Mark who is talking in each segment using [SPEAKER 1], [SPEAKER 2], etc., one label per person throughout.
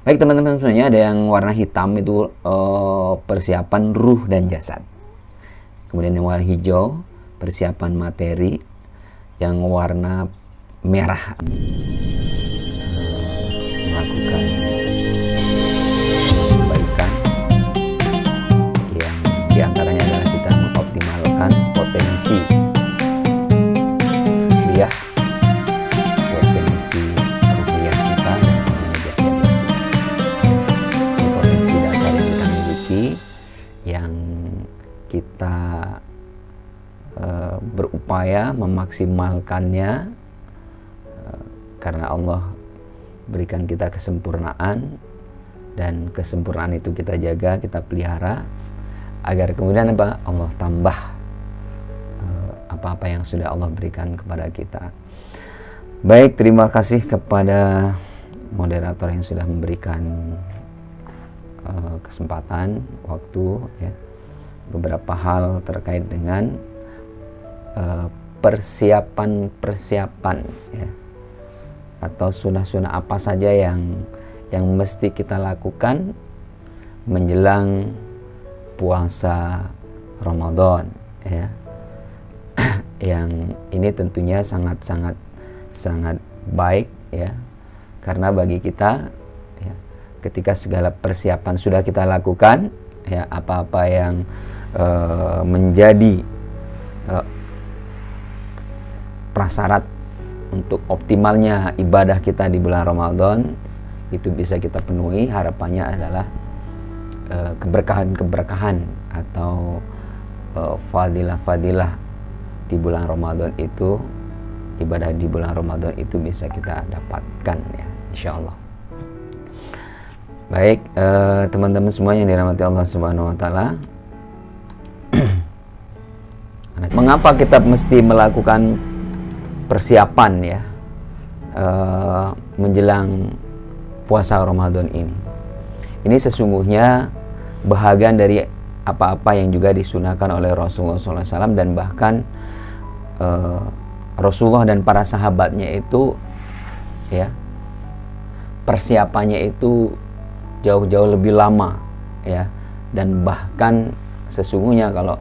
[SPEAKER 1] Baik teman-teman semuanya, ada yang warna hitam itu persiapan ruh dan jasad. Kemudian yang warna hijau persiapan materi, yang warna merah melakukan kebaikan, yang diantaranya adalah kita mengoptimalkan potensi ruhiyah, potensi ruhiyah kita, namanya jasad kita. Ini potensi dasar yang kita miliki, yang kita berupaya memaksimalkannya, karena Allah berikan kita kesempurnaan, dan kesempurnaan itu kita jaga, kita pelihara, agar kemudian Allah tambah apa-apa yang sudah Allah berikan kepada kita. Baik, terima kasih kepada moderator yang sudah memberikan kesempatan, waktu, ya, beberapa hal terkait dengan persiapan ya, atau sunnah-sunnah apa saja yang mesti kita lakukan menjelang puasa Ramadan, ya. Yang ini tentunya sangat baik, ya, karena bagi kita, ya, ketika segala persiapan sudah kita lakukan, ya, apa-apa yang menjadi prasyarat untuk optimalnya ibadah kita di bulan Ramadan itu bisa kita penuhi. Harapannya adalah keberkahan atau fadilah di bulan Ramadan itu, ibadah di bulan Ramadan itu bisa kita dapatkan, ya, insya Allah. Baik, teman-teman semua yang dirahmati Allah Subhanahu wa Ta'ala, mengapa kita mesti melakukan persiapan, ya, menjelang puasa Ramadan ini? Ini sesungguhnya bahagian dari apa-apa yang juga disunahkan oleh Rasulullah SAW, dan bahkan Rasulullah dan para sahabatnya itu, ya, persiapannya itu jauh-jauh lebih lama, ya, dan bahkan sesungguhnya kalau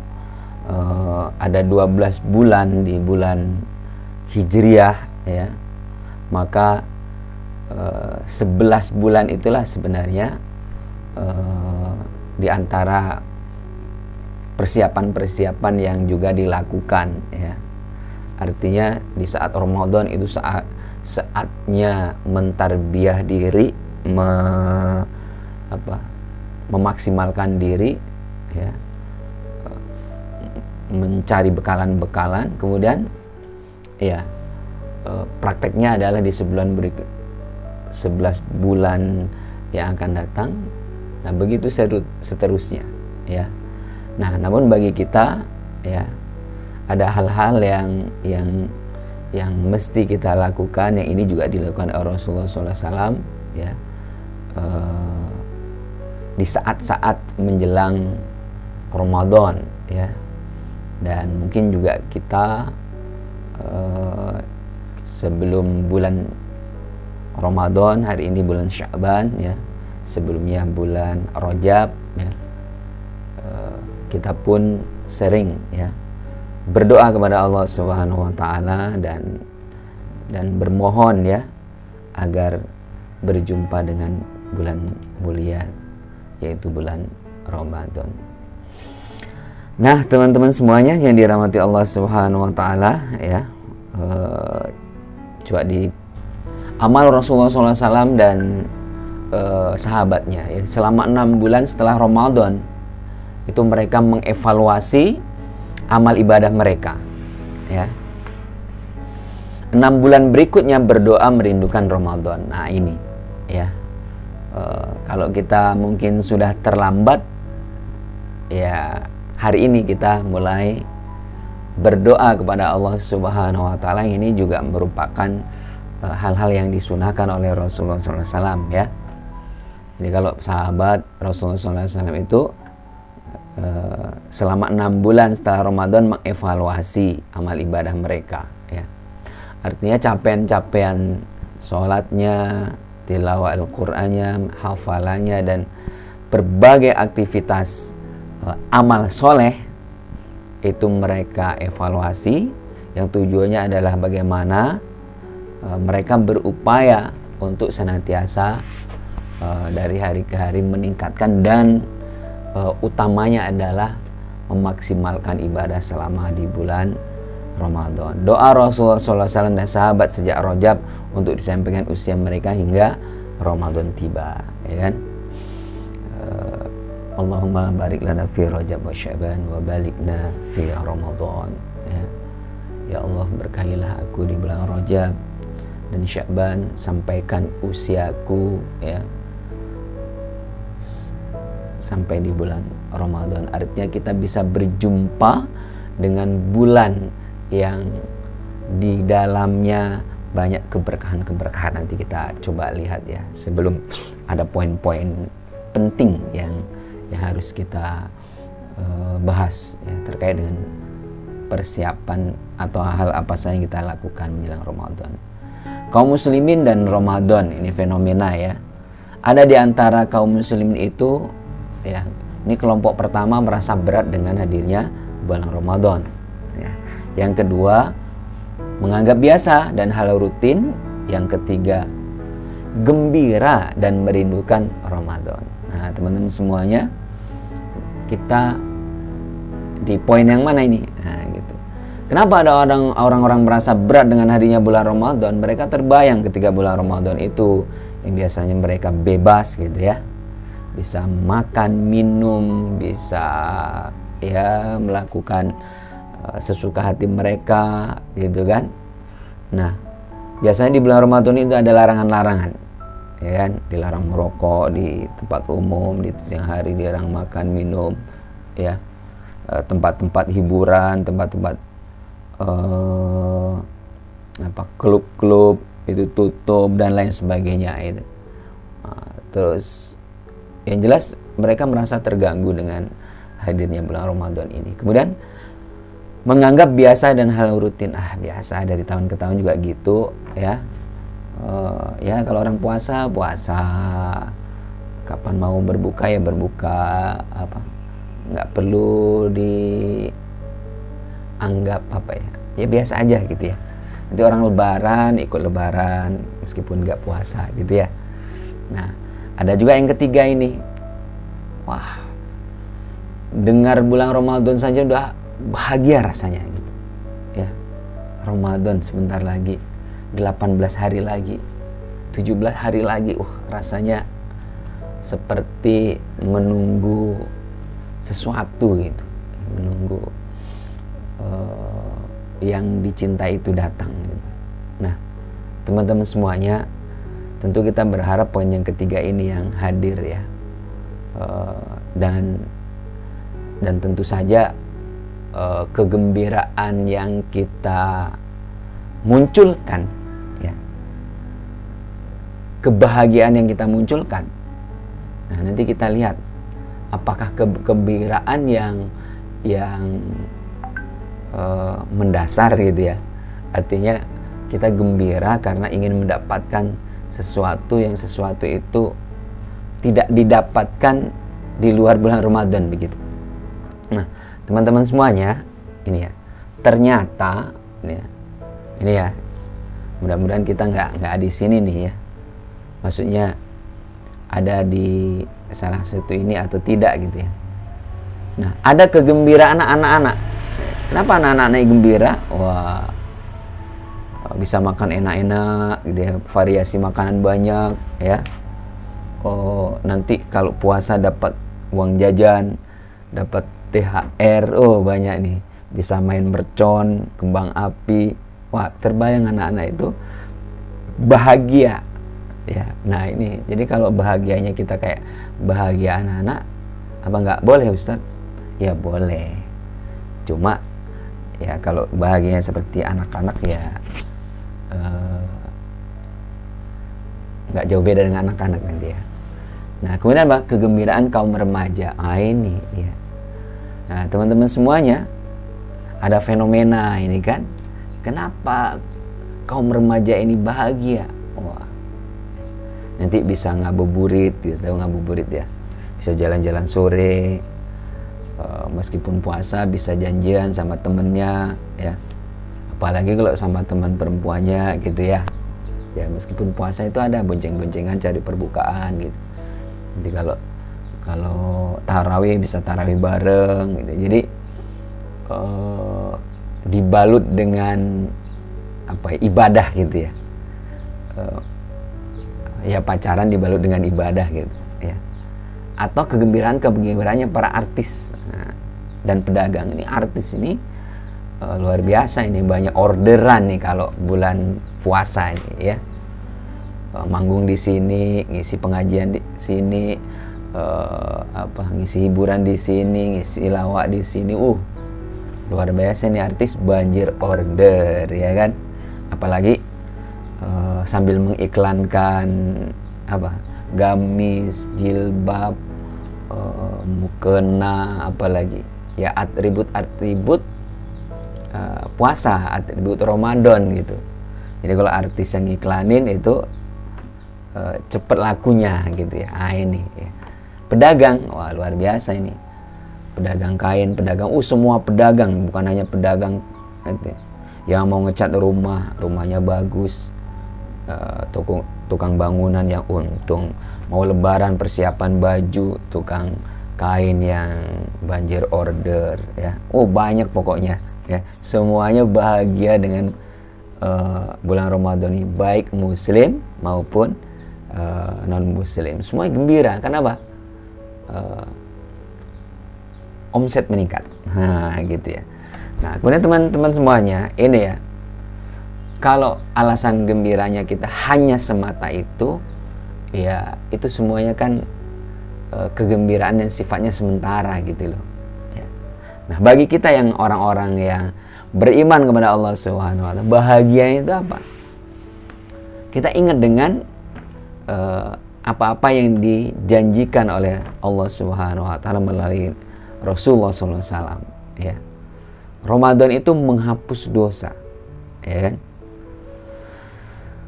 [SPEAKER 1] ada 12 bulan di bulan Hijriah, ya, maka 11 bulan itulah sebenarnya di antara persiapan-persiapan yang juga dilakukan, ya. Artinya di saat Ramadan itu saatnya mentarbiyah diri, memaksimalkan diri, ya, mencari bekalan-bekalan, kemudian, ya, prakteknya adalah di 11 bulan yang akan datang. Nah, begitu seterusnya, ya. Nah, namun bagi kita, ya, ada hal-hal yang mesti kita lakukan, yang ini juga dilakukan oleh Rasulullah SAW, ya, di saat-saat menjelang Ramadan, ya. Dan mungkin juga kita sebelum bulan Ramadan, hari ini bulan Sya'ban, ya, sebelumnya bulan Rajab, ya, kita pun sering, ya, berdoa kepada Allah Subhanahu wa Ta'ala dan bermohon, ya, agar berjumpa dengan bulan mulia, yaitu bulan Ramadan. Nah, teman-teman semuanya yang dirahmati Allah Subhanahu wa Ta'ala, ya, coba di amal Rasulullah SAW dan sahabatnya, ya, selama 6 bulan setelah Ramadan itu mereka mengevaluasi amal ibadah mereka, ya. 6 bulan berikutnya berdoa merindukan Ramadan. Nah, ini, ya, kalau kita mungkin sudah terlambat, ya, hari ini kita mulai berdoa kepada Allah Subhanahu wa Ta'ala. Ini juga merupakan hal-hal yang disunahkan oleh Rasulullah SAW, ya. Jadi kalau sahabat Rasulullah SAW itu selama 6 bulan setelah Ramadan mengevaluasi amal ibadah mereka, ya. Artinya capaian-capaian sholatnya, tilawah Al-Qur'annya, hafalannya, dan berbagai aktivitas amal soleh itu mereka evaluasi, yang tujuannya adalah bagaimana mereka berupaya untuk senantiasa dari hari ke hari meningkatkan, dan utamanya adalah memaksimalkan ibadah selama di bulan Ramadan. Doa Rasulullah SAW dan sahabat sejak Rajab untuk disampaikan usia mereka hingga Ramadan tiba, ya kan? Allahumma barik lana fi Rajab wa Sya'ban wa balikna fi Ramadan. Ya Allah, berkahilah aku di bulan Rajab dan Sya'ban, sampaikan usiaku ya sampai di bulan Ramadan. Artinya kita bisa berjumpa dengan bulan yang di dalamnya banyak keberkahan-keberkahan. Nanti kita coba lihat ya, sebelum ada poin-poin penting yang harus kita bahas ya, terkait dengan persiapan atau hal apa saja yang kita lakukan menjelang Ramadan. Kaum muslimin dan Ramadan ini fenomena ya. Ada di antara kaum muslimin itu ya, ini kelompok pertama merasa berat dengan hadirnya bulan Ramadan ya. Yang kedua menganggap biasa dan hal rutin. Yang ketiga gembira dan merindukan Ramadan. Nah teman-teman semuanya, kita di poin yang mana ini? Nah gitu. Kenapa ada orang-orang merasa berat dengan hadirnya bulan Ramadan? Mereka terbayang ketika bulan Ramadan itu yang biasanya mereka bebas gitu ya, bisa makan, minum, bisa ya melakukan sesuka hati mereka gitu kan. Nah biasanya di bulan Ramadan itu ada larangan-larangan ya kan, dilarang merokok di tempat umum, di siang hari dilarang makan, minum ya, tempat-tempat hiburan, tempat-tempat klub-klub itu tutup dan lain sebagainya itu. Terus yang jelas mereka merasa terganggu dengan hadirnya bulan Ramadan ini. Kemudian menganggap biasa dan hal rutin, biasa dari tahun ke tahun juga gitu ya. Ya kalau orang puasa, kapan mau berbuka ya berbuka, nggak perlu dianggap ya biasa aja gitu ya. Nanti orang lebaran ikut lebaran meskipun nggak puasa gitu ya. Nah ada juga yang ketiga ini, wah dengar bulan Ramadan saja udah bahagia rasanya gitu ya. Ramadan sebentar lagi, 18 hari lagi, 17 hari lagi, rasanya seperti menunggu sesuatu gitu, menunggu yang dicintai itu datang gitu. Nah teman-teman semuanya, tentu kita berharap poin yang ketiga ini yang hadir ya, dan tentu saja kegembiraan yang kita munculkan ya, kebahagiaan yang kita munculkan. Nah nanti kita lihat apakah kegembiraan yang mendasar gitu ya, artinya kita gembira karena ingin mendapatkan sesuatu itu tidak didapatkan di luar bulan Ramadan begitu. Nah teman-teman semuanya, ini ya, ternyata ini ya, mudah-mudahan kita nggak di sini nih ya, maksudnya ada di salah satu ini atau tidak gitu ya. Nah ada kegembiraan anak-anak. Kenapa anak-anak ini gembira? Wah, bisa makan enak-enak gitu ya, variasi makanan banyak ya. Nanti kalau puasa dapat uang jajan, dapat THR, banyak nih, bisa main mercon, kembang api. Wah, terbayang anak-anak itu bahagia ya. Nah ini, jadi kalau bahagianya kita kayak bahagia anak-anak, apa nggak boleh Ustaz? Ya boleh, cuma ya kalau bahagianya seperti anak-anak ya nggak jauh beda dengan anak-anak nanti ya. Nah kemudian kegembiraan kaum remaja, ini ya. Nah teman-teman semuanya, ada fenomena ini kan, kenapa kaum remaja ini bahagia? Wah, nanti bisa ngabuburit gitu, tahu ngabuburit ya, bisa jalan-jalan sore, meskipun puasa bisa janjian sama temennya ya, apalagi kalau sama teman perempuannya gitu ya. Ya meskipun puasa itu ada bonceng-boncengan cari perbukaan gitu. Nanti kalau tarawih bisa tarawih bareng gitu. Jadi dibalut dengan ibadah gitu ya. Ya pacaran dibalut dengan ibadah gitu ya. Atau kegembiraannya para artis dan pedagang. Ini artis ini luar biasa, ini banyak orderan nih kalau bulan puasa ini ya. Manggung di sini, ngisi pengajian di sini, ngisi hiburan di sini, ngisi lawak di sini. Luar biasa nih artis, banjir order ya kan. Apalagi sambil mengiklankan gamis, jilbab, mukena, apalagi ya atribut puasa, atribut Ramadan gitu. Jadi kalau artis yang iklanin itu cepet lakunya gitu ya. Ini ya. Pedagang, wah luar biasa ini. Pedagang kain, pedagang, semua pedagang, bukan hanya pedagang gitu ya, yang mau ngecat rumahnya bagus, tukang bangunan yang untung, mau lebaran persiapan baju, tukang kain yang banjir order ya. Banyak pokoknya ya. Semuanya bahagia dengan bulan Ramadan ini, baik muslim maupun non muslim, semua gembira. Kenapa? Omset meningkat. Gitu ya. Nah, kemudian teman-teman semuanya, ini ya, kalau alasan gembiranya kita hanya semata itu, ya itu semuanya kan kegembiraan yang sifatnya sementara gitu loh. Ya. Nah, bagi kita yang orang-orang yang beriman kepada Allah Subhanahu wa Ta'ala, bahagia itu apa? Kita ingat dengan apa-apa yang dijanjikan oleh Allah Subhanahu wa Ta'ala melalui Rasulullah SAW. Ya. Ramadan itu menghapus dosa, ya kan?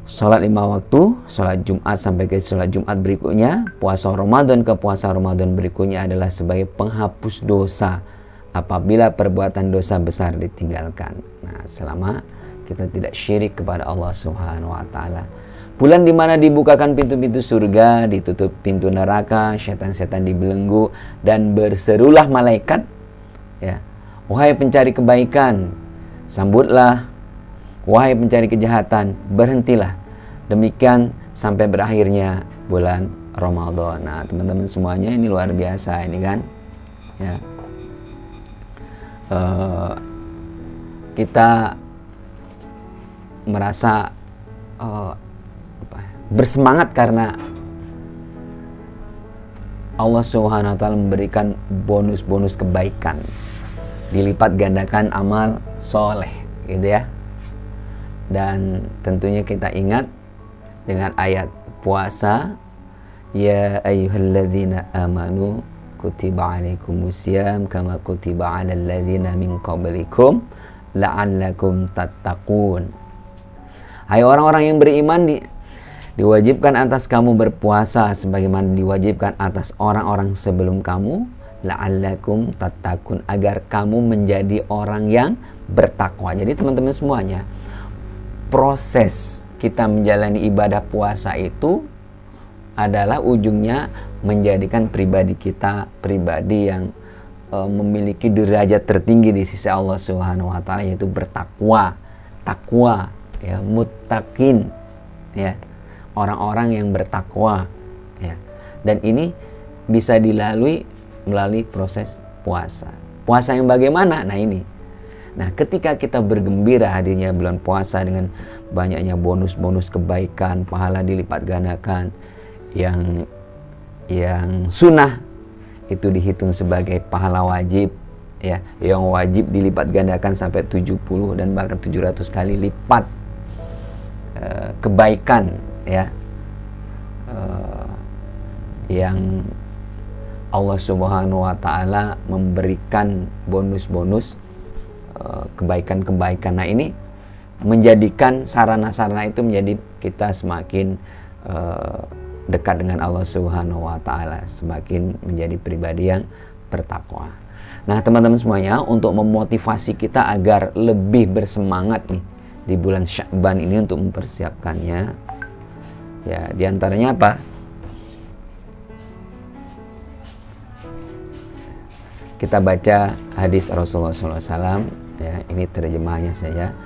[SPEAKER 1] Sholat 5 waktu, sholat Jumat sampai ke sholat Jumat berikutnya, puasa Ramadan ke puasa Ramadan berikutnya adalah sebagai penghapus dosa apabila perbuatan dosa besar ditinggalkan. Nah, selama kita tidak syirik kepada Allah Subhanahu wa Ta'ala. Bulan di mana dibukakan pintu-pintu surga, ditutup pintu neraka, setan-setan dibelenggu, dan berserulah malaikat, ya, wahai pencari kebaikan, sambutlah. Wahai pencari kejahatan, berhentilah. Demikian sampai berakhirnya bulan Ramadan. Nah, teman-teman semuanya, ini luar biasa ini kan. Ya. Kita merasa bersemangat karena Allah Subhanahu wa Ta'ala memberikan bonus-bonus kebaikan, dilipat gandakan amal soleh gitu ya. Dan tentunya kita ingat dengan ayat puasa, ya ayyuhalladzina amanu kutiba alaikumusiyam kama kutiba alal ladzina min qablikum la'allakum tattaqun. Hai orang-orang yang beriman, diwajibkan atas kamu berpuasa sebagaimana diwajibkan atas orang-orang sebelum kamu, la'allakum tattaqun, agar kamu menjadi orang yang bertakwa. Jadi teman-teman semuanya, proses kita menjalani ibadah puasa itu adalah ujungnya menjadikan pribadi kita pribadi yang memiliki derajat tertinggi di sisi Allah Subhanahu wa Ta'ala, yaitu bertakwa, takwa ya, muttaqin ya, orang-orang yang bertakwa ya. Dan ini bisa dilalui melalui proses puasa. Puasa yang bagaimana? Nah ini. Nah, ketika kita bergembira hadirnya bulan puasa dengan banyaknya bonus-bonus kebaikan, pahala dilipat gandakan, yang sunnah itu dihitung sebagai pahala wajib ya, yang wajib dilipat gandakan sampai 70 dan bahkan 700 kali lipat kebaikan ya, yang Allah Subhanahu wa Ta'ala memberikan bonus-bonus kebaikan-kebaikan. Nah ini menjadikan sarana-sarana itu menjadi kita semakin dekat dengan Allah Subhanahu wa taala, semakin menjadi pribadi yang bertakwa. Nah, teman-teman semuanya, untuk memotivasi kita agar lebih bersemangat nih di bulan Sya'ban ini untuk mempersiapkannya, ya diantaranya apa? Kita baca hadis Rasulullah SAW, ya ini terjemahnya saja.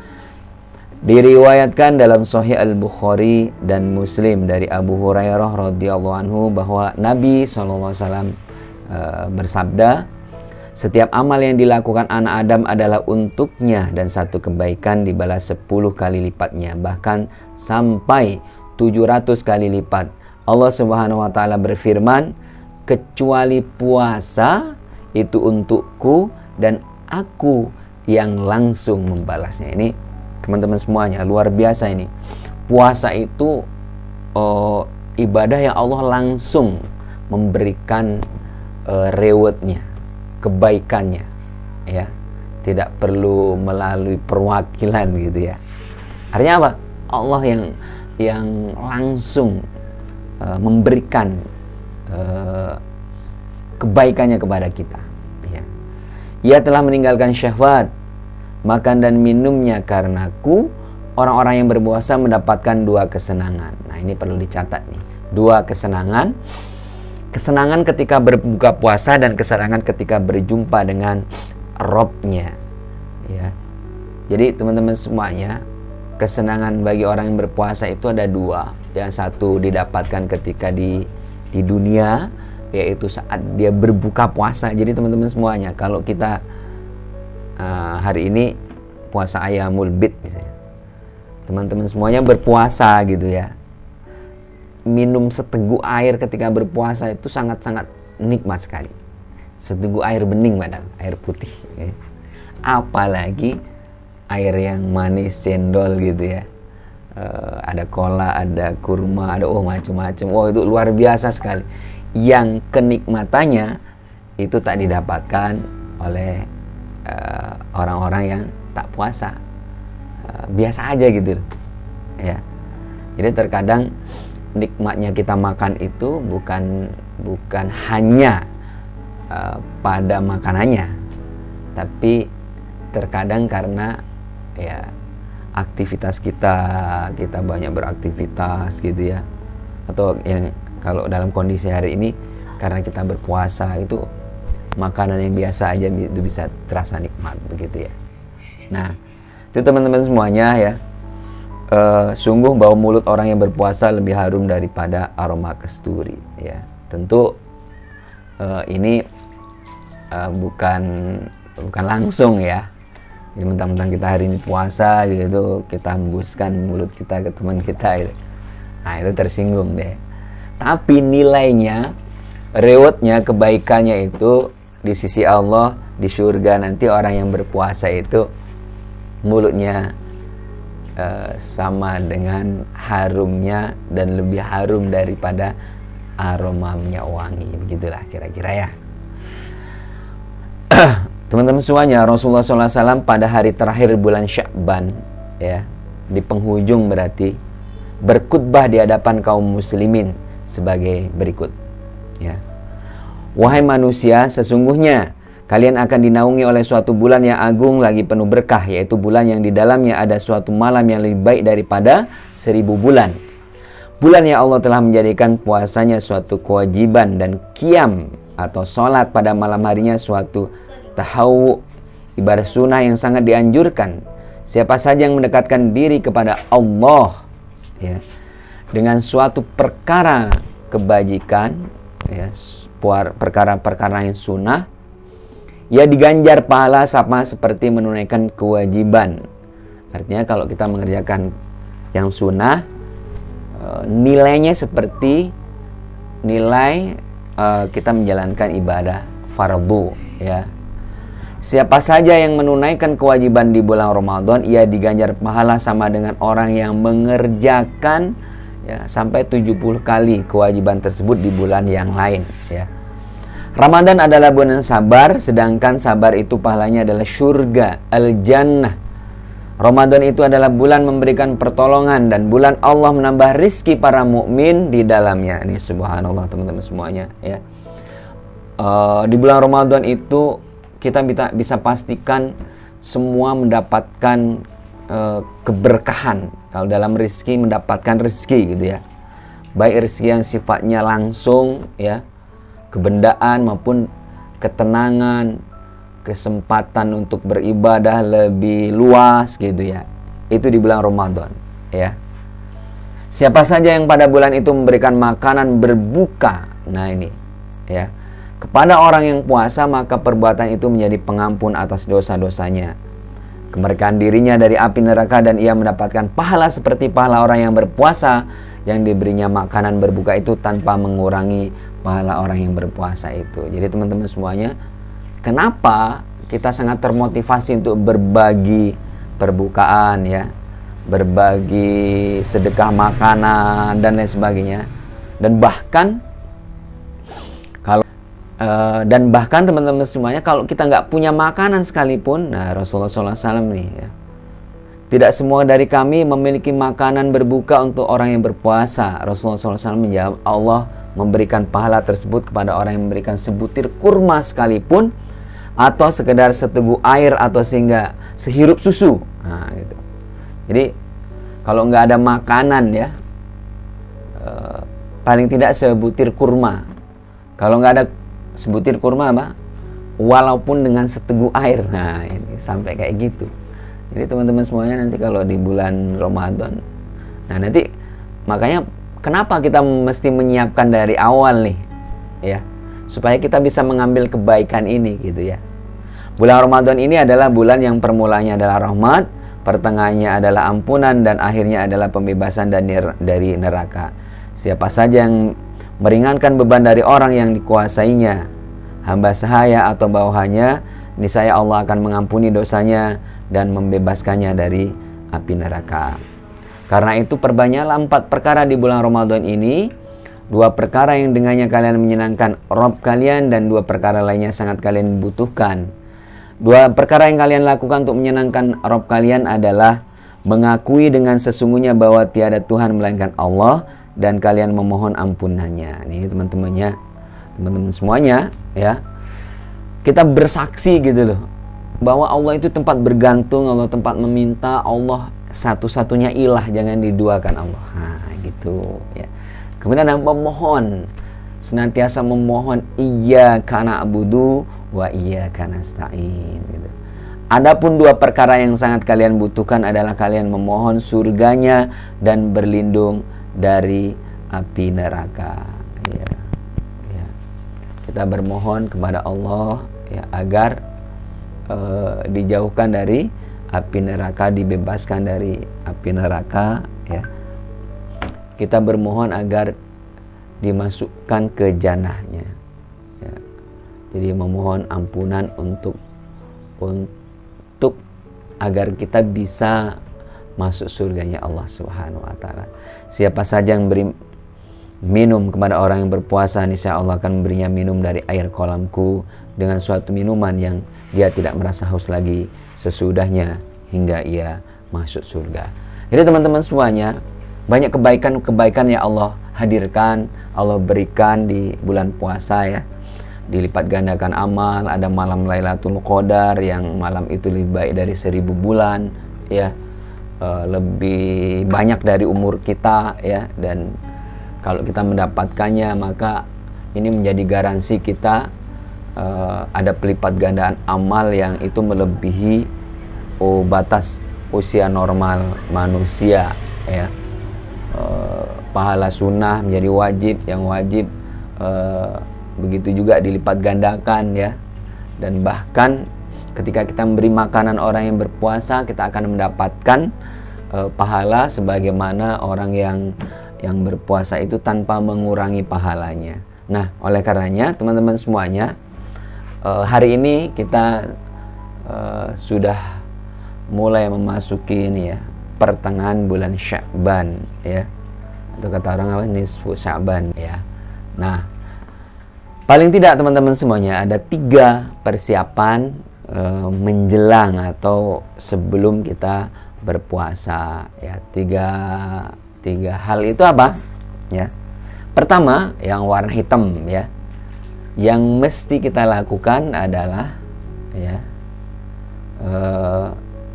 [SPEAKER 1] Diriwayatkan dalam Sahih Al-Bukhari dan Muslim dari Abu Hurairah radhiyallahu anhu bahwa Nabi SAW bersabda, setiap amal yang dilakukan anak Adam adalah untuknya dan satu kebaikan dibalas 10 kali lipatnya, bahkan sampai 700 kali lipat. Allah Subhanahu wa taala berfirman, kecuali puasa itu untukku dan aku yang langsung membalasnya. Ini teman-teman semuanya, luar biasa ini. Puasa itu ibadah yang Allah langsung memberikan rewardnya, kebaikannya, ya, tidak perlu melalui perwakilan gitu ya. Artinya apa? Allah yang langsung memberikan kebaikannya kepada kita, ya. Ia telah meninggalkan syahwat, makan dan minumnya karenaku. Orang-orang yang berpuasa mendapatkan 2 kesenangan. Nah, ini perlu dicatat nih, 2 kesenangan. Kesenangan ketika berbuka puasa dan kesenangan ketika berjumpa dengan Robnya, ya. Jadi teman-teman semuanya, kesenangan bagi orang yang berpuasa itu ada 2. Yang satu didapatkan ketika di dunia, yaitu saat dia berbuka puasa. Jadi teman-teman semuanya, kalau kita hari ini puasa Ayyamul Bid misalnya, teman-teman semuanya berpuasa gitu ya, minum seteguk air ketika berpuasa itu sangat-sangat nikmat sekali. Seteguk air bening padahal, air putih, ya. Apalagi air yang manis, cendol gitu ya, ada cola, ada kurma, ada macam-macam. Itu luar biasa sekali. Yang kenikmatannya itu tak didapatkan oleh orang-orang yang tak puasa, biasa aja gitu, ya. Jadi terkadang nikmatnya kita makan itu bukan hanya pada makanannya, tapi terkadang karena ya aktivitas kita banyak beraktivitas gitu ya, atau yang kalau dalam kondisi hari ini karena kita berpuasa itu makanan yang biasa aja itu bisa terasa nikmat begitu ya. Nah, itu teman-teman semuanya ya, sungguh bau mulut orang yang berpuasa lebih harum daripada aroma kasturi, ya. Tentu ini bukan langsung ya. Jadi mentang-mentang kita hari ini puasa gitu, kita hembuskan mulut kita ke teman kita gitu. Nah, itu tersinggung deh. Tapi nilainya, rewardnya, kebaikannya itu di sisi Allah di surga nanti, orang yang berpuasa itu mulutnya sama dengan harumnya dan lebih harum daripada aroma minyak wangi. Begitulah kira-kira ya. Teman-teman semuanya, Rasulullah SAW pada hari terakhir bulan Sya'ban, ya, di penghujung berarti, berkhutbah di hadapan kaum muslimin sebagai berikut, ya. Wahai manusia, sesungguhnya kalian akan dinaungi oleh suatu bulan yang agung lagi penuh berkah, yaitu bulan yang di dalamnya ada suatu malam yang lebih baik daripada 1000 bulan. Bulan yang Allah telah menjadikan puasanya suatu kewajiban dan qiyam atau sholat pada malam harinya suatu tahawu, ibadah sunnah yang sangat dianjurkan. Siapa saja yang mendekatkan diri kepada Allah, ya, dengan suatu perkara kebajikan, ya, perkara-perkara yang sunnah, ia diganjar pahala sama seperti menunaikan kewajiban. Artinya kalau kita mengerjakan yang sunnah, nilainya seperti nilai kita menjalankan ibadah fardu, ya. Siapa saja yang menunaikan kewajiban di bulan Ramadan, ia diganjar pahala sama dengan orang yang mengerjakan, ya, sampai 70 kali kewajiban tersebut di bulan yang lain, ya. Ramadan adalah bulan sabar, sedangkan sabar itu pahalanya adalah surga, al-jannah. Ramadan itu adalah bulan memberikan pertolongan dan bulan Allah menambah rizki para mukmin di dalamnya. Ini subhanallah teman-teman semuanya ya. Di bulan Ramadan itu kita bisa pastikan semua mendapatkan keberkahan. Kalau dalam rizki, mendapatkan rizki gitu ya. Baik rizki yang sifatnya langsung ya, kebendaan maupun ketenangan, kesempatan untuk beribadah lebih luas gitu ya. Itu di bulan Ramadan ya. Siapa saja yang pada bulan itu memberikan makanan berbuka, nah ini ya, kepada orang yang puasa, maka perbuatan itu menjadi pengampun atas dosa-dosanya, kemerdekaan dirinya dari api neraka, dan ia mendapatkan pahala seperti pahala orang yang berpuasa yang diberinya makanan berbuka itu tanpa mengurangi pahala orang yang berpuasa itu. Jadi teman-teman semuanya, kenapa kita sangat termotivasi untuk berbagi perbukaan ya, berbagi sedekah makanan dan lain sebagainya. Dan bahkan teman-teman semuanya, kalau kita nggak punya makanan sekalipun, nah Rasulullah SAW nih ya, tidak semua dari kami memiliki makanan berbuka untuk orang yang berpuasa. Rasulullah SAW menjawab, Allah memberikan pahala tersebut kepada orang yang memberikan sebutir kurma sekalipun, atau sekedar seteguk air, atau sehingga sehirup susu. Nah, gitu. Jadi kalau nggak ada makanan ya, paling tidak sebutir kurma. Kalau nggak ada sebutir kurma apa? Walaupun dengan seteguk air. Nah ini sampai kayak gitu. Jadi teman-teman semuanya, nanti kalau di bulan Ramadan, nah nanti makanya kenapa kita mesti menyiapkan dari awal nih ya, supaya kita bisa mengambil kebaikan ini gitu ya. Bulan Ramadan ini adalah bulan yang permulanya adalah rahmat, pertengahannya adalah ampunan, dan akhirnya adalah pembebasan dari neraka. Siapa saja yang meringankan beban dari orang yang dikuasainya, hamba sahaya atau bawahannya, niscaya Allah akan mengampuni dosanya dan membebaskannya dari api neraka. Karena itu perbanyaklah 4 perkara di bulan Ramadan ini. 2 perkara yang dengannya kalian menyenangkan Rabb kalian, dan 2 perkara lainnya sangat kalian butuhkan. 2 perkara yang kalian lakukan untuk menyenangkan Rabb kalian adalah mengakui dengan sesungguhnya bahwa tiada Tuhan melainkan Allah, dan kalian memohon ampunannya. Nih teman-temannya, teman-teman semuanya ya, kita bersaksi gitu loh, bahwa Allah itu tempat bergantung, Allah tempat meminta, Allah satu-satunya ilah, jangan diduakan Allah. Nah gitu ya. Kemudian memohon, senantiasa memohon, iyyaka na'budu wa iyyaka nasta'in gitu. Adapun 2 perkara yang sangat kalian butuhkan adalah kalian memohon surganya dan berlindung dari api neraka ya. Ya. Kita bermohon kepada Allah ya, agar dijauhkan dari api neraka, dibebaskan dari api neraka ya. Kita bermohon agar dimasukkan ke jannahnya ya. Jadi memohon ampunan untuk agar kita bisa masuk surganya Allah Subhanahu wa taala. Siapa saja yang beri minum kepada orang yang berpuasa, niscaya Allah akan memberinya minum dari air kolamku dengan suatu minuman yang dia tidak merasa haus lagi sesudahnya hingga ia masuk surga. Jadi teman-teman semuanya, banyak kebaikan-kebaikan yang Allah hadirkan, Allah berikan di bulan puasa ya. Dilipat gandakan amal, ada malam Lailatul Qadar yang malam itu lebih baik dari 1000 bulan ya. Lebih banyak dari umur kita ya, dan kalau kita mendapatkannya maka ini menjadi garansi kita ada pelipat gandaan amal yang itu melebihi batas usia normal manusia ya. Pahala sunnah menjadi wajib, yang wajib begitu juga dilipat gandakan ya. Dan bahkan ketika kita memberi makanan orang yang berpuasa, kita akan mendapatkan pahala sebagaimana orang yang berpuasa itu tanpa mengurangi pahalanya. Nah, oleh karenanya teman-teman semuanya, hari ini kita sudah mulai memasuki ini ya, pertengahan bulan Sya'ban ya, atau kata orang apa, nisfu Sya'ban ya. Nah, paling tidak teman-teman semuanya ada 3 persiapan menjelang atau sebelum kita berpuasa. Ya, tiga hal itu apa? Ya. Pertama, yang warna hitam ya. Yang mesti kita lakukan adalah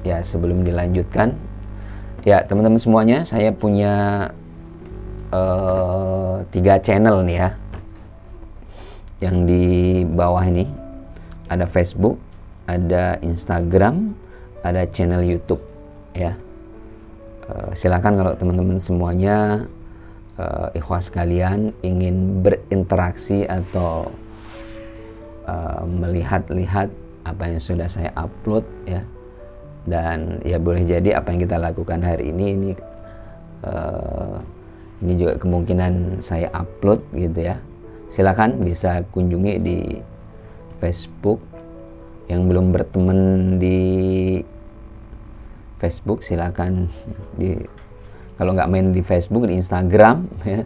[SPEAKER 1] ya sebelum dilanjutkan, ya teman-teman semuanya, saya punya 3 channel nih ya. Yang di bawah ini ada Facebook, ada Instagram, ada channel YouTube ya. Silakan kalau teman-teman semuanya ikhwas kalian ingin berinteraksi atau melihat-lihat apa yang sudah saya upload ya, dan ya boleh jadi apa yang kita lakukan hari ini juga kemungkinan saya upload gitu ya. Silakan bisa kunjungi di Facebook. Yang belum berteman di Facebook silakan kalau nggak main di Facebook, di Instagram ya,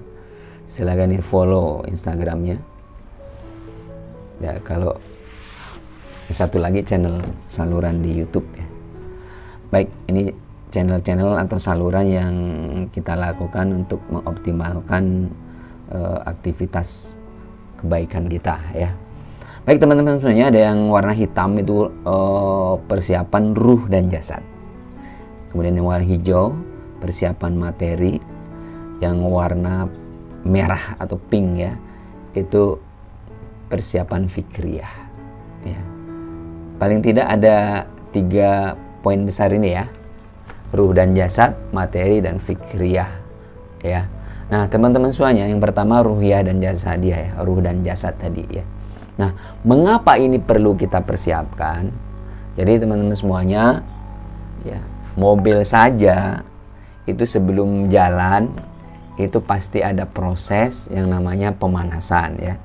[SPEAKER 1] silakan di follow Instagramnya ya. Kalau satu lagi channel saluran di YouTube ya. Baik, ini channel-channel atau saluran yang kita lakukan untuk mengoptimalkan aktivitas kebaikan kita ya. Baik teman-teman semuanya, ada yang warna hitam itu persiapan ruh dan jasad. Kemudian yang warna hijau persiapan materi. Yang warna merah atau pink ya, itu persiapan fikriyah ya. Paling tidak ada 3 poin besar ini ya: ruh dan jasad, materi, dan fikriyah ya. Nah teman-teman semuanya, yang pertama ruhiyah dan jasadiah ya, ruh dan jasad tadi ya. Nah mengapa ini perlu kita persiapkan? Jadi teman-teman semuanya ya, mobil saja itu sebelum jalan itu pasti ada proses yang namanya pemanasan ya.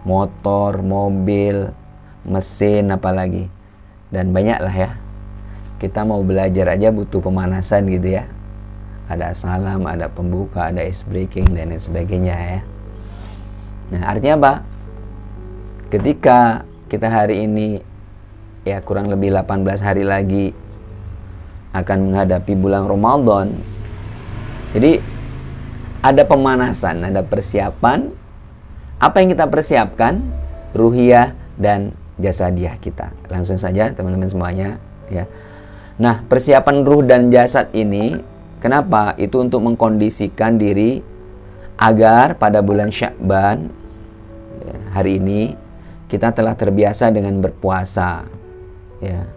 [SPEAKER 1] Motor, mobil, mesin apalagi, dan banyak lah ya. Kita mau belajar aja butuh pemanasan gitu ya. Ada salam, ada pembuka, ada ice breaking dan lain sebagainya ya. Nah artinya apa? Ketika kita hari ini ya kurang lebih 18 hari lagi akan menghadapi bulan Ramadan, jadi ada pemanasan, ada persiapan. Apa yang kita persiapkan? Ruhiyah dan jasadiah kita. Langsung saja teman-teman semuanya ya. Nah persiapan ruh dan jasad ini kenapa? Itu untuk mengkondisikan diri agar pada bulan Sya'ban ya, hari ini kita telah terbiasa dengan berpuasa ya.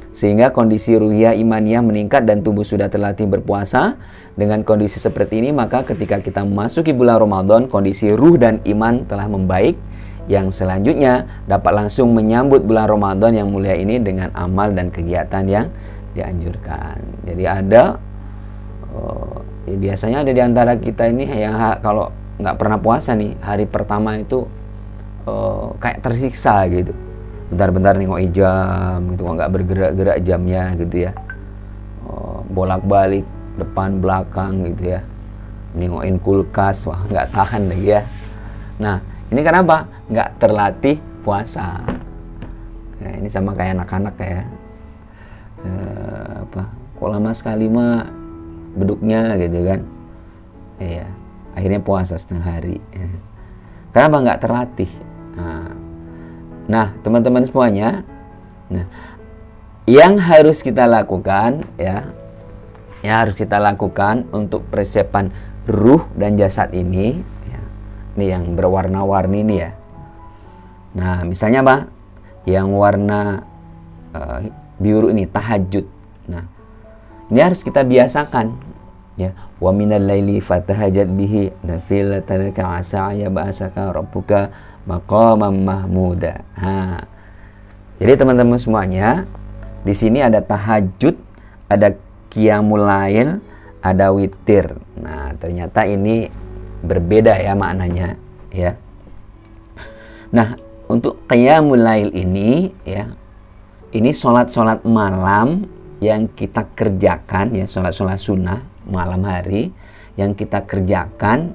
[SPEAKER 1] Sehingga kondisi ruhiyah imaniyah meningkat dan tubuh sudah terlatih berpuasa. Dengan kondisi seperti ini, maka ketika kita memasuki bulan Ramadan, kondisi ruh dan iman telah membaik, yang selanjutnya dapat langsung menyambut bulan Ramadan yang mulia ini dengan amal dan kegiatan yang dianjurkan. Jadi ada ya biasanya ada di antara kita ini yang kalau nggak pernah puasa nih, hari pertama itu kayak tersiksa gitu. Bentar-bentar nengok jam gitu, kok nggak bergerak-gerak jamnya gitu ya. Bolak-balik depan belakang gitu ya, nengokin kulkas, wah nggak tahan lagi ya. Nah ini kenapa? Nggak terlatih puasa. Nah, ini sama kayak anak-anak ya. Kok lama sekali mah beduknya gitu kan. Iya, akhirnya puasa setengah hari ya. Kenapa nggak terlatih? Nah teman-teman semuanya, nah yang harus kita lakukan ya, harus kita lakukan untuk persiapan ruh dan jasad ini ya, ini yang berwarna-warni ini ya. Nah misalnya apa? Yang warna biru ini tahajud. Nah ini harus kita biasakan ya. Wa minal laili fatahajjad bihi nafilatan laka asa ya ba'asaka rabbuka maqaman mahmuda. Jadi teman-teman semuanya, di sini ada tahajud, ada qiyamul lail, ada witir. Nah, ternyata ini berbeda ya maknanya ya. Nah, untuk qiyamul lail ini ya, ini sholat-sholat malam yang kita kerjakan ya, sholat-sholat sunnah malam hari yang kita kerjakan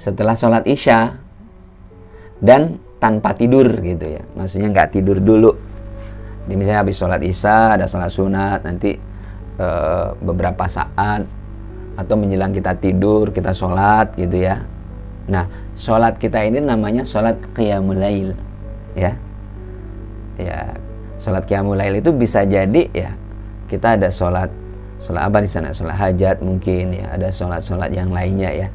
[SPEAKER 1] setelah sholat isya dan tanpa tidur gitu ya. Maksudnya nggak tidur dulu. Misalnya habis sholat isya ada sholat sunat, nanti beberapa saat atau menjelang kita tidur kita sholat gitu ya. Nah, sholat kita ini namanya sholat qiyamul lail ya. Ya, sholat qiyamul lail itu bisa jadi ya kita ada sholat apa di sana, sholat hajat mungkin ya, ada sholat yang lainnya ya.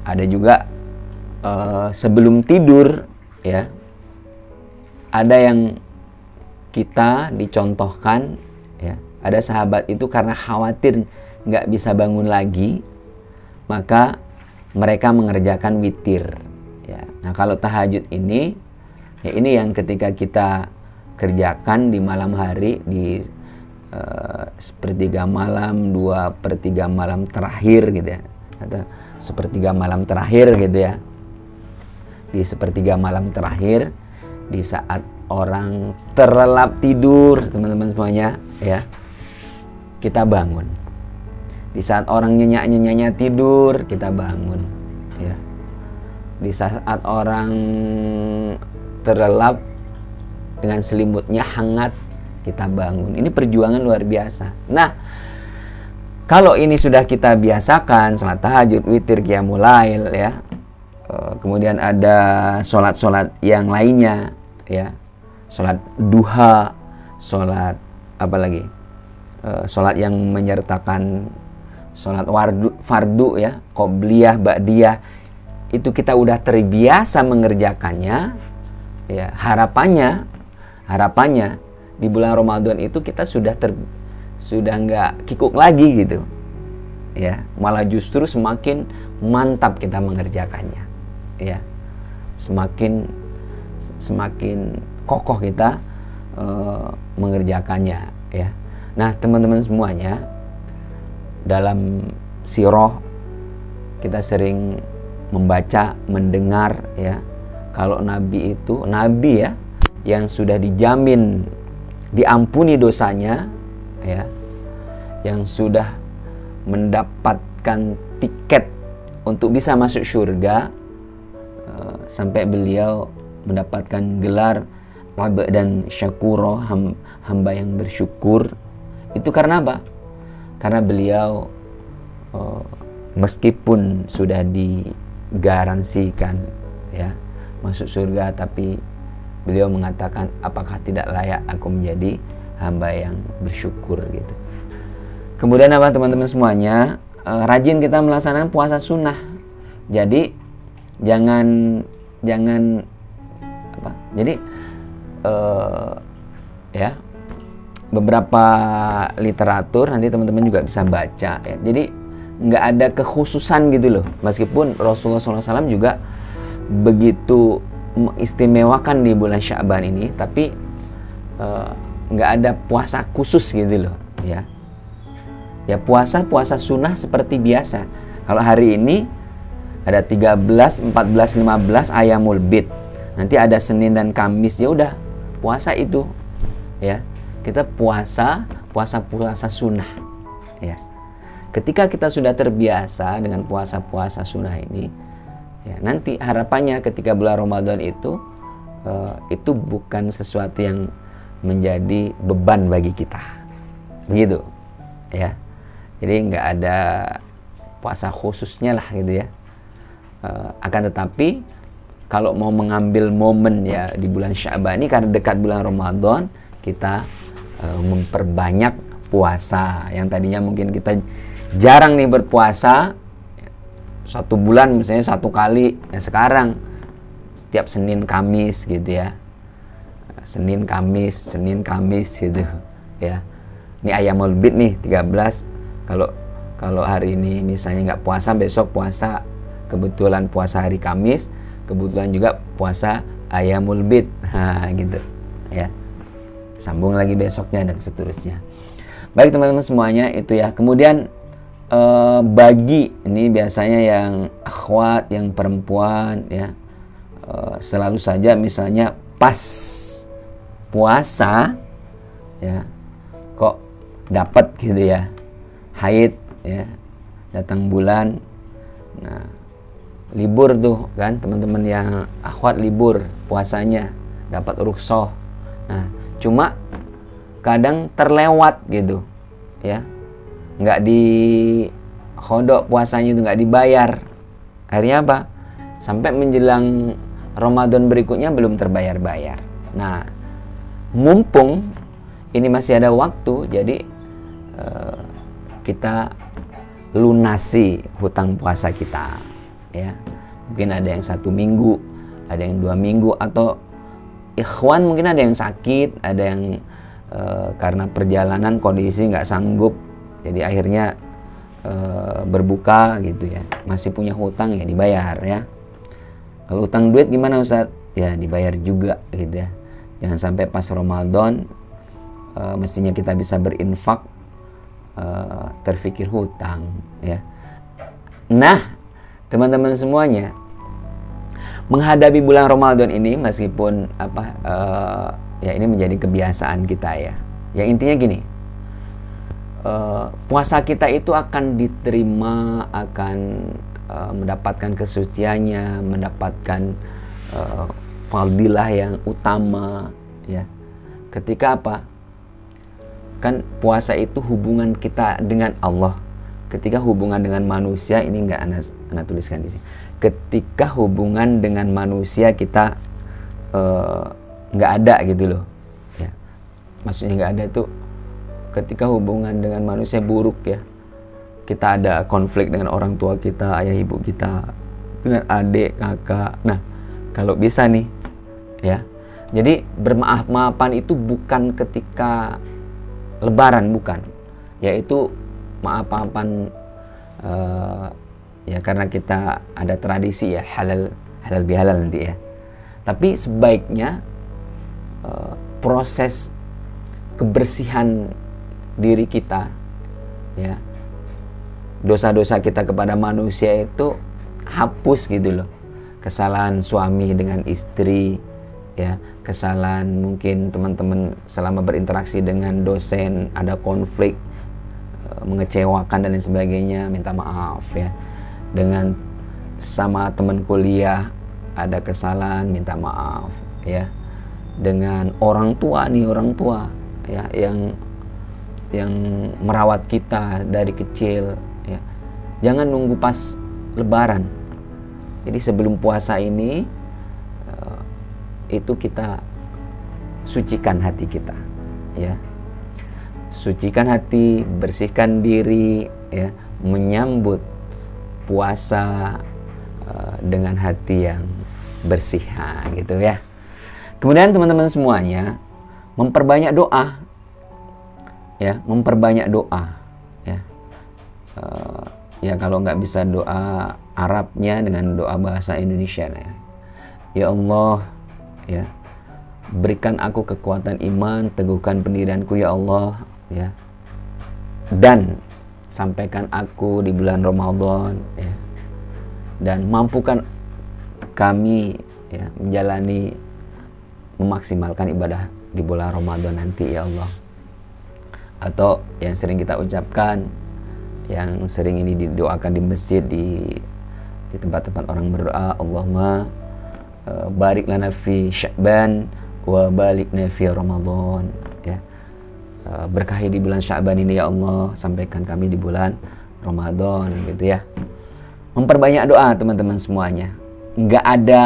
[SPEAKER 1] Ada juga sebelum tidur ya, ada yang kita dicontohkan ya, ada sahabat itu karena khawatir nggak bisa bangun lagi, maka mereka mengerjakan witir ya. Nah, kalau tahajud ini ya, ini yang ketika kita kerjakan di malam hari, di sepertiga malam, 2/3 malam terakhir gitu ya, atau sepertiga malam terakhir gitu ya. Di sepertiga malam terakhir, di saat orang terlelap tidur, teman-teman semuanya ya, kita bangun. Di saat orang nyenyak-nyenyaknya tidur, kita bangun ya. Di saat orang terlelap dengan selimutnya hangat, kita bangun. Ini perjuangan luar biasa. Nah, kalau ini sudah kita biasakan, sholat tahajud, witir, qiyamul lail ya, kemudian ada sholat-sholat yang lainnya ya, sholat duha, sholat apa lagi, sholat yang menyertakan sholat fardu ya, qobliyah, ba'diyah, itu kita udah terbiasa mengerjakannya ya. Harapannya di bulan Ramadan itu kita sudah nggak kikuk lagi gitu ya, malah justru semakin mantap kita mengerjakannya ya, semakin kokoh kita mengerjakannya ya. Nah, teman-teman semuanya, dalam sirah kita sering membaca, mendengar ya, kalau Nabi itu ya yang sudah dijamin diampuni dosanya ya, yang sudah mendapatkan tiket untuk bisa masuk surga, sampai beliau mendapatkan gelar abdan syakura, hamba yang bersyukur. Itu karena apa? Karena beliau meskipun sudah digaransikan ya masuk surga, tapi beliau mengatakan, apakah tidak layak aku menjadi hamba yang bersyukur gitu. Kemudian apa, teman-teman semuanya, rajin kita melaksanakan puasa sunnah. Jadi jangan apa? Jadi ya, beberapa literatur nanti teman-teman juga bisa baca ya. Jadi nggak ada kekhususan gitu loh. Meskipun Rasulullah SAW juga begitu mengistimewakan di bulan Sya'ban ini, tapi nggak ada puasa khusus gitu loh ya. Ya puasa sunnah seperti biasa. Kalau hari ini ada 13, 14, 15 Ayyamul Bid. Nanti ada Senin dan Kamis, ya udah puasa itu ya. Kita puasa sunnah ya. Ketika kita sudah terbiasa dengan puasa sunnah ini ya, nanti harapannya ketika bulan Ramadan itu bukan sesuatu yang menjadi beban bagi kita, begitu ya. Jadi nggak ada puasa khususnya lah gitu ya. Akan tetapi kalau mau mengambil momen ya di bulan Sya'ban ini, karena dekat bulan Ramadan, kita memperbanyak puasa. Yang tadinya mungkin kita jarang nih berpuasa, satu bulan misalnya 1 kali, nah sekarang tiap Senin Kamis gitu ya, Senin Kamis gitu ya. Ini Ayyamul Bid nih 13. Kalau hari ini misalnya nggak puasa, besok puasa, kebetulan puasa hari Kamis, kebetulan juga puasa Ayyamul Bid, nah gitu ya. Sambung lagi besoknya dan seterusnya. Baik teman-teman semuanya, itu ya. Kemudian bagi ini biasanya yang akhwat, yang perempuan ya, selalu saja misalnya pas puasa ya kok dapat gitu ya, haid ya, datang bulan, nah libur tuh kan teman-teman yang akhwat, libur puasanya. dapat rukhsah. Nah, cuma kadang terlewat gitu, ya, nggak di khodok puasanya itu, nggak dibayar. Akhirnya apa? Sampai menjelang Ramadan berikutnya belum terbayar-bayar. Nah, mumpung ini masih ada waktu, jadi kita lunasi hutang puasa kita, ya. Mungkin ada yang 1 minggu, ada yang 2 minggu, atau ikhwan mungkin ada yang sakit, ada yang karena perjalanan kondisi nggak sanggup, jadi akhirnya berbuka gitu ya, masih punya hutang ya dibayar ya. Kalau hutang duit gimana Ustaz? Ya dibayar juga gitu ya. Jangan sampai pas Ramadan mestinya kita bisa berinfak terfikir hutang ya. Nah, teman-teman semuanya, menghadapi bulan Ramadan ini meskipun ya ini menjadi kebiasaan kita ya. Ya intinya gini, puasa kita itu akan diterima, akan mendapatkan kesuciannya, mendapatkan fadilah yang utama ya. Ketika apa? Kan puasa itu hubungan kita dengan Allah. Ketika hubungan dengan manusia, ini nggak anak tuliskan di sini. Ketika hubungan dengan manusia kita nggak ada gitu loh ya. Maksudnya nggak ada tuh ketika hubungan dengan manusia buruk ya. Kita ada konflik dengan orang tua kita, ayah ibu kita, dengan adik, kakak. Nah, kalau bisa nih ya. Jadi bermaaf-maafan itu bukan ketika Lebaran, bukan. Yaitu maaf-maafan ya karena kita ada tradisi ya, halal bihalal nanti ya. Tapi sebaiknya proses kebersihan diri kita ya, dosa-dosa kita kepada manusia itu hapus gitu loh. Kesalahan suami dengan istri ya, kesalahan mungkin teman-teman selama berinteraksi dengan dosen, ada konflik, mengecewakan dan lain sebagainya, minta maaf ya. Dengan sama teman kuliah ada kesalahan, minta maaf ya. Dengan orang tua ya yang merawat kita dari kecil ya. Jangan nunggu pas Lebaran. Jadi sebelum puasa ini itu kita sucikan hati kita ya. Sucikan hati, bersihkan diri ya, menyambut puasa dengan hati yang bersih gitu ya. Kemudian teman-teman semuanya memperbanyak doa ya, memperbanyak doa ya. Ya kalau nggak bisa doa Arabnya, dengan doa bahasa Indonesia ya. Ya Allah ya, berikan aku kekuatan iman, teguhkan pendirianku ya Allah ya, dan sampaikan aku di bulan Ramadan ya, dan mampukan kami ya menjalani, memaksimalkan ibadah di bulan Ramadan nanti ya Allah. Atau yang sering kita ucapkan, yang sering ini didoakan di masjid, di tempat-tempat orang berdoa, Allahumma barik lana fi Sya'ban wa balikna fi Ramadan ya. Berkahi di bulan Sya'ban ini ya Allah, sampaikan kami di bulan Ramadan gitu ya. Memperbanyak doa teman-teman semuanya. Nggak ada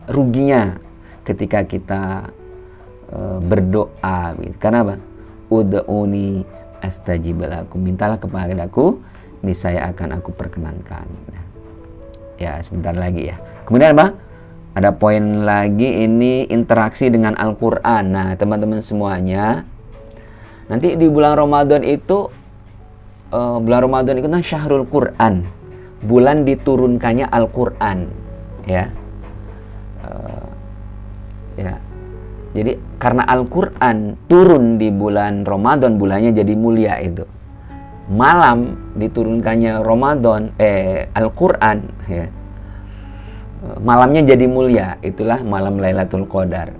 [SPEAKER 1] ruginya ketika kita berdoa gitu. Karena apa? Ud'uni astajib lakum, mintalah kepadaku, niscaya akan aku perkenankan. Ya sebentar lagi ya. Kemudian apa? Ada poin lagi, ini interaksi dengan Al-Quran. Nah teman-teman semuanya, nanti di bulan Ramadan itu kan Syahrul Quran, bulan diturunkannya Al-Quran ya. Ya. Jadi karena Al-Quran turun di bulan Ramadan, bulannya jadi mulia itu. Malam diturunkannya Al-Quran ya, malamnya jadi mulia, itulah malam Lailatul Qadar.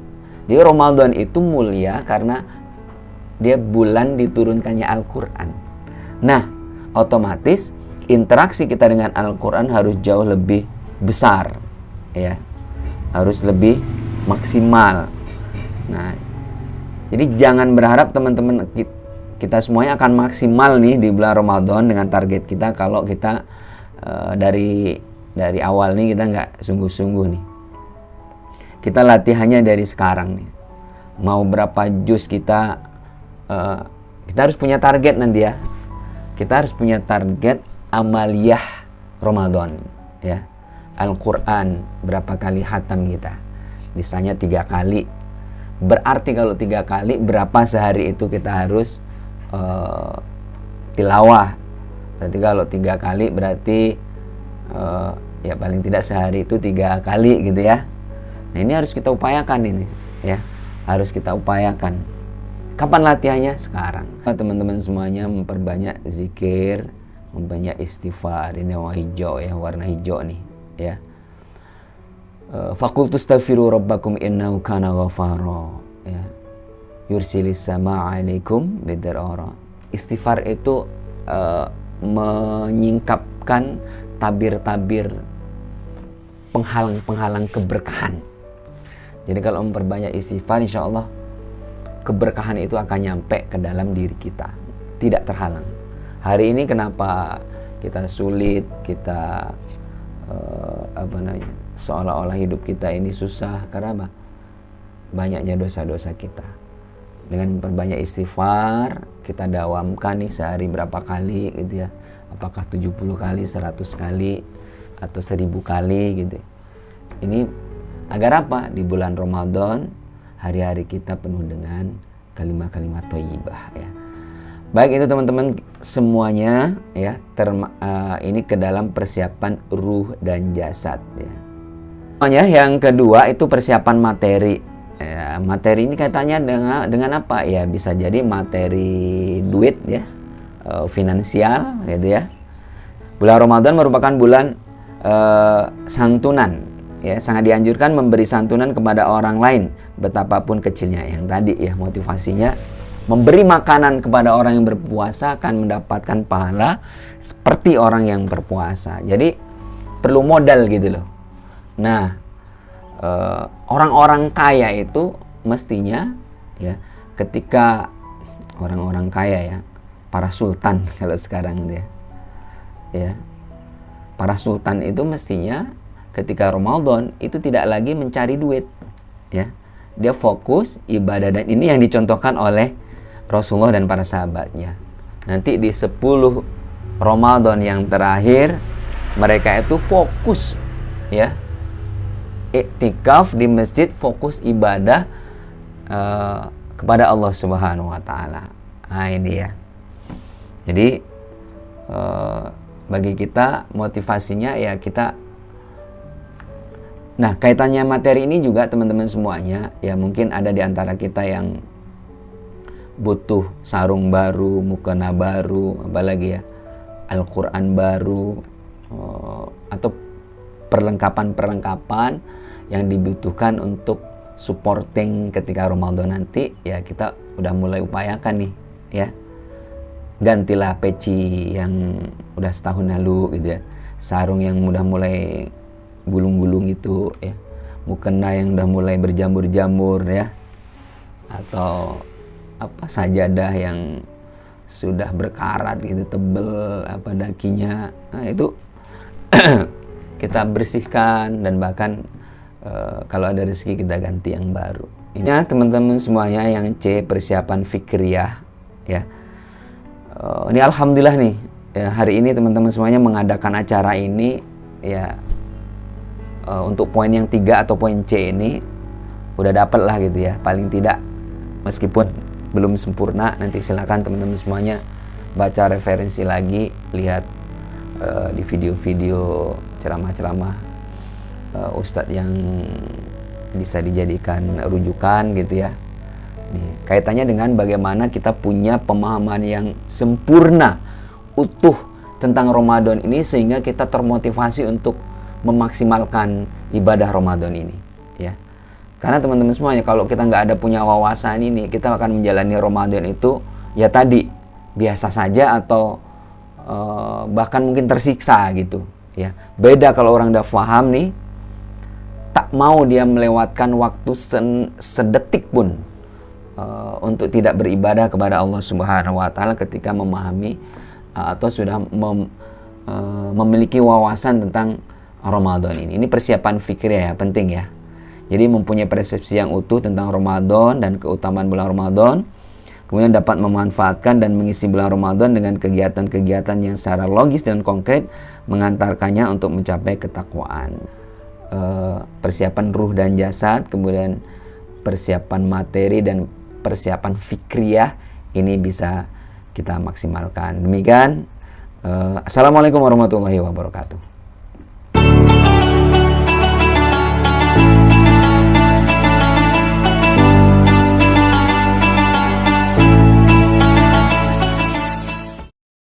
[SPEAKER 1] Jadi Ramadan itu mulia karena dia bulan diturunkannya Al-Quran. Nah, otomatis interaksi kita dengan Al-Quran harus jauh lebih besar ya, harus lebih maksimal Nah, jadi jangan berharap teman-teman kita semuanya akan maksimal nih di bulan Ramadan dengan target kita kalau kita dari awal nih kita nggak sungguh-sungguh nih. Kita latihannya dari sekarang nih. Mau berapa juz kita harus punya target nanti ya. Kita harus punya target amaliyah Ramadan ya. Al-Quran berapa kali khatam kita? Misalnya 3 kali. Berarti kalau 3 kali berapa sehari itu kita harus tilawah. Berarti kalau 3 kali berarti ya paling tidak sehari itu 3 kali gitu ya. Nah, ini harus kita upayakan ini ya. Harus kita upayakan. Kapan latihannya? Sekarang. Teman-teman semuanya memperbanyak zikir, memperbanyak istighfar. Ini warna hijau nih ya. Faqultu astaghfiru rabbakum innahu kana ghafara ya. Yursilis sama alaikum bidarara. Istighfar itu menyingkapkan tabir-tabir penghalang-penghalang keberkahan. Jadi kalau memperbanyak istighfar, insya Allah keberkahan itu akan nyampe ke dalam diri kita, tidak terhalang. Hari ini kenapa kita sulit, kita seolah-olah hidup kita ini susah, karena apa? Banyaknya dosa-dosa kita. Dengan memperbanyak istighfar, kita dawamkan nih sehari berapa kali gitu ya. Apakah 70 kali, 100 kali, atau 1000 kali gitu. Ini agar apa? Di bulan Ramadan, hari-hari kita penuh dengan kalimat-kalimat thayyibah ya. Baik, itu teman-teman semuanya ya, ini ke dalam persiapan ruh dan jasad ya. Yang kedua itu persiapan materi. Ya, materi ini kaitannya dengan apa? Ya bisa jadi materi duit ya, finansial gitu ya. Bulan Ramadan merupakan bulan santunan. Ya, sangat dianjurkan memberi santunan kepada orang lain betapapun kecilnya. Yang tadi ya motivasinya, memberi makanan kepada orang yang berpuasa akan mendapatkan pahala seperti orang yang berpuasa. Jadi perlu modal gitu loh. Nah, orang-orang kaya itu mestinya ya, ketika orang-orang kaya ya, para sultan kalau sekarang gitu ya, para sultan itu mestinya ketika Ramadan itu tidak lagi mencari duit ya, dia fokus ibadah. Dan ini yang dicontohkan oleh Rasulullah dan para sahabatnya. Nanti di 10 Ramadan yang terakhir mereka itu fokus ya, iktikaf di masjid, fokus ibadah kepada Allah Subhanahu wa taala. Nah, ini ya. Jadi bagi kita motivasinya ya kita. Nah, kaitannya materi ini juga teman-teman semuanya, ya mungkin ada di antara kita yang butuh sarung baru, mukena baru, apalagi ya, Al-Quran baru, atau perlengkapan-perlengkapan yang dibutuhkan untuk supporting ketika Ramadan nanti, ya kita udah mulai upayakan nih, ya. Gantilah peci yang udah setahun lalu gitu ya, sarung yang udah mulai gulung-gulung itu ya, mukena yang udah mulai berjamur-jamur ya, atau apa sajadah yang sudah berkarat gitu, tebel apa dakinya. Nah, itu kita bersihkan, dan bahkan kalau ada rezeki kita ganti yang baru. Ini ya, teman-teman semuanya yang C, persiapan fikriyah ya. Ini alhamdulillah nih ya, hari ini teman-teman semuanya mengadakan acara ini ya. Untuk poin yang 3 atau poin C ini udah dapet lah gitu ya, paling tidak meskipun belum sempurna. Nanti silakan teman-teman semuanya baca referensi lagi, lihat di video-video ceramah-ceramah ustadz yang bisa dijadikan rujukan gitu ya. Nih, kaitannya dengan bagaimana kita punya pemahaman yang sempurna, utuh tentang Ramadan ini, sehingga kita termotivasi untuk memaksimalkan ibadah Ramadan ini ya. Karena teman-teman semuanya, kalau kita nggak ada punya wawasan ini, kita akan menjalani Ramadan itu ya tadi biasa saja, atau bahkan mungkin tersiksa gitu ya. Beda kalau orang udah paham nih, tak mau dia melewatkan waktu sedetik pun untuk tidak beribadah kepada Allah Subhanahu wa taala ketika memahami atau sudah memiliki wawasan tentang Ramadan ini. Ini persiapan fikir ya, penting ya. Jadi mempunyai persepsi yang utuh tentang Ramadan dan keutamaan bulan Ramadan, kemudian dapat memanfaatkan dan mengisi bulan Ramadan dengan kegiatan-kegiatan yang secara logis dan konkret mengantarkannya untuk mencapai ketakwaan. Persiapan ruh dan jasad, kemudian persiapan materi dan persiapan fikriyah ini bisa kita maksimalkan. Demikian. Assalamualaikum warahmatullahi wabarakatuh.